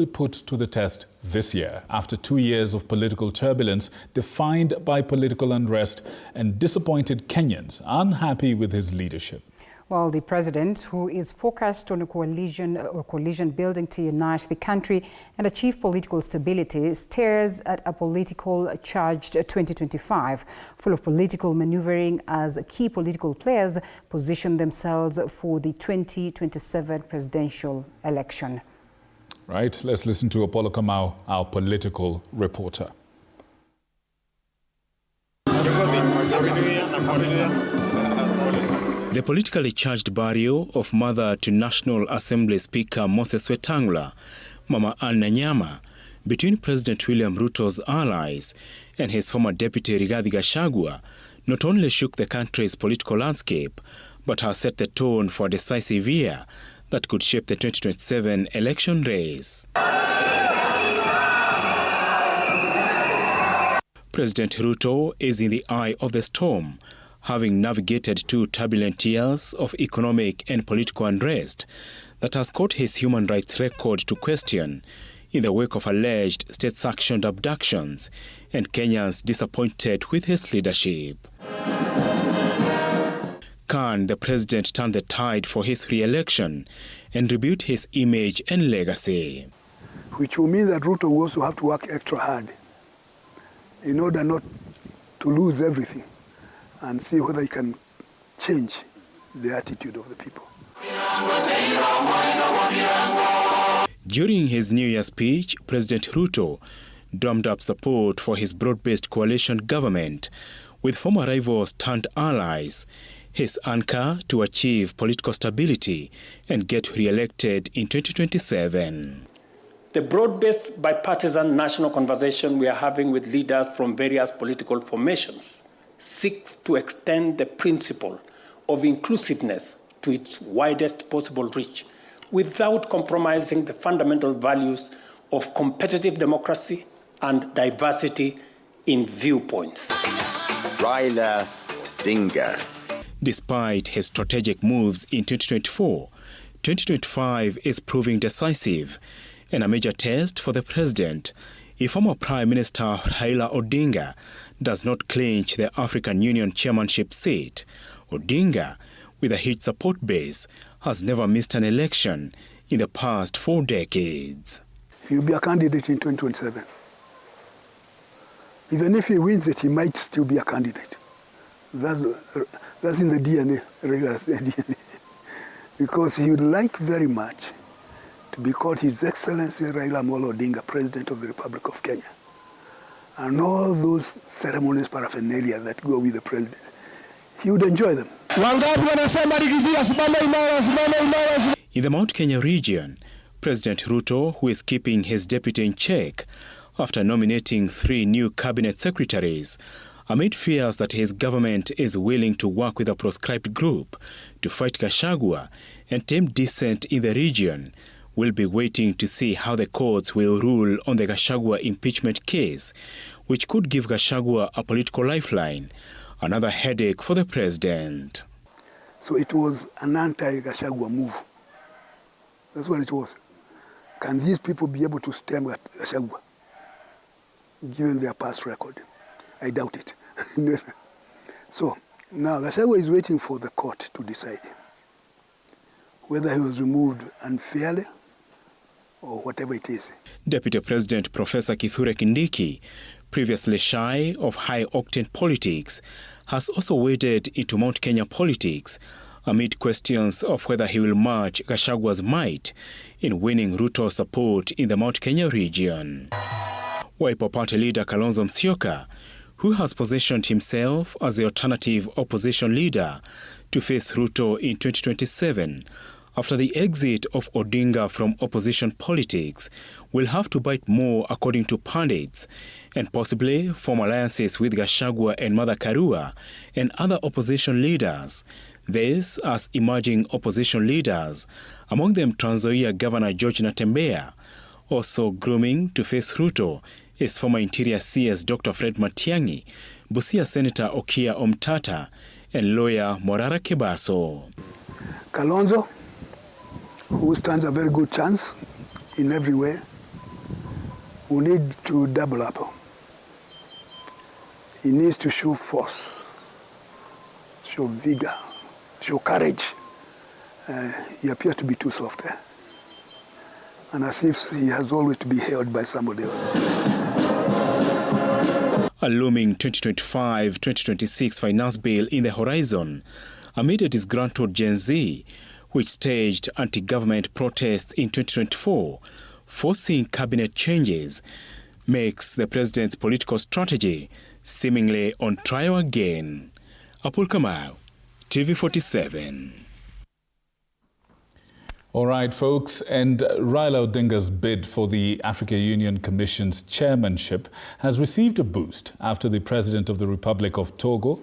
be put to the test this year after 2 years of political turbulence defined by political unrest and disappointed Kenyans unhappy with his leadership. Well, the president, who is focused on a coalition building to unite the country and achieve political stability, stares at a political charged 2025, full of political maneuvering as key political players position themselves for the 2027 presidential election. Right, let's listen to Apollo Kamau, our political reporter. The politically charged barrio of mother to National Assembly Speaker Moses Wetangula, Mama Anna Nyama, between President William Ruto's allies and his former deputy Rigathi Gachagua, not only shook the country's political landscape, but has set the tone for a decisive year that could shape the 2027 election race. President Ruto is in the eye of the storm, having navigated 2 turbulent years of economic and political unrest that has caught his human rights record to question in the wake of alleged state-sanctioned abductions and Kenyans disappointed with his leadership. Can the president turn the tide for his re-election and rebuild his image and legacy? Which will mean that Ruto will also have to work extra hard in order not to lose everything, and see whether he can change the attitude of the people. During his New Year speech, President Ruto drummed up support for his broad-based coalition government, with former rivals turned allies, his anchor to achieve political stability and get re-elected in 2027. The broad-based bipartisan national conversation we are having with leaders from various political formations seeks to extend the principle of inclusiveness to its widest possible reach without compromising the fundamental values of competitive democracy and diversity in viewpoints. Raila Odinga. Despite his strategic moves in 2024, 2025 is proving decisive and a major test for the president if former Prime Minister Raila Odinga does not clinch the African Union chairmanship seat. Odinga, with a huge support base, has never missed an election in the past 4 decades. He will be a candidate in 2027. Even if he wins it, he might still be a candidate. That's in the DNA, Raila's DNA. Because he would like very much to be called His Excellency Raila Amolo Odinga, President of the Republic of Kenya. And all those ceremonies, paraphernalia that go with the president. He would enjoy them. In the Mount Kenya region, President Ruto, who is keeping his deputy in check after nominating 3 new cabinet secretaries, amid fears that his government is willing to work with a proscribed group to fight Gachagua and tame dissent in the region, will be waiting to see how the courts will rule on the Gachagua impeachment case, which could give Gachagua a political lifeline, another headache for the president. So it was an anti-Gachagua move. That's what it was. Can these people be able to stem Gachagua, given their past record? I doubt it. So now Gachagua is waiting for the court to decide whether he was removed unfairly or whatever it is. Deputy President Professor Kithure Kindiki, previously shy of high-octane politics, has also waded into Mount Kenya politics amid questions of whether he will match Gachagua's might in winning Ruto's support in the Mount Kenya region. Wiper Party leader Kalonzo Musyoka, who has positioned himself as the alternative opposition leader to face Ruto in 2027, after the exit of Odinga from opposition politics, will have to bite more according to pundits and possibly form alliances with Gachagua and Martha Karua and other opposition leaders. This as emerging opposition leaders, among them Trans Nzoia Governor George Natembeya, also grooming to face Ruto is former Interior CS Dr. Fred Matiang'i, Busia Senator Okia Omtata, and lawyer Morara Kebaso. Kalonzo, who stands a very good chance in every way, We need to double up. He needs to show force, show vigor, show courage. He appears to be too soft, and as if he has always to be held by somebody else. A looming 2025-2026 finance bill in the horizon amid a disgruntled Gen Z, which staged anti-government protests in 2024, forcing cabinet changes, makes the president's political strategy seemingly on trial again. Apul Kamau, TV47. All right, folks, and Raila Odinga's bid for the Africa Union Commission's chairmanship has received a boost after the President of the Republic of Togo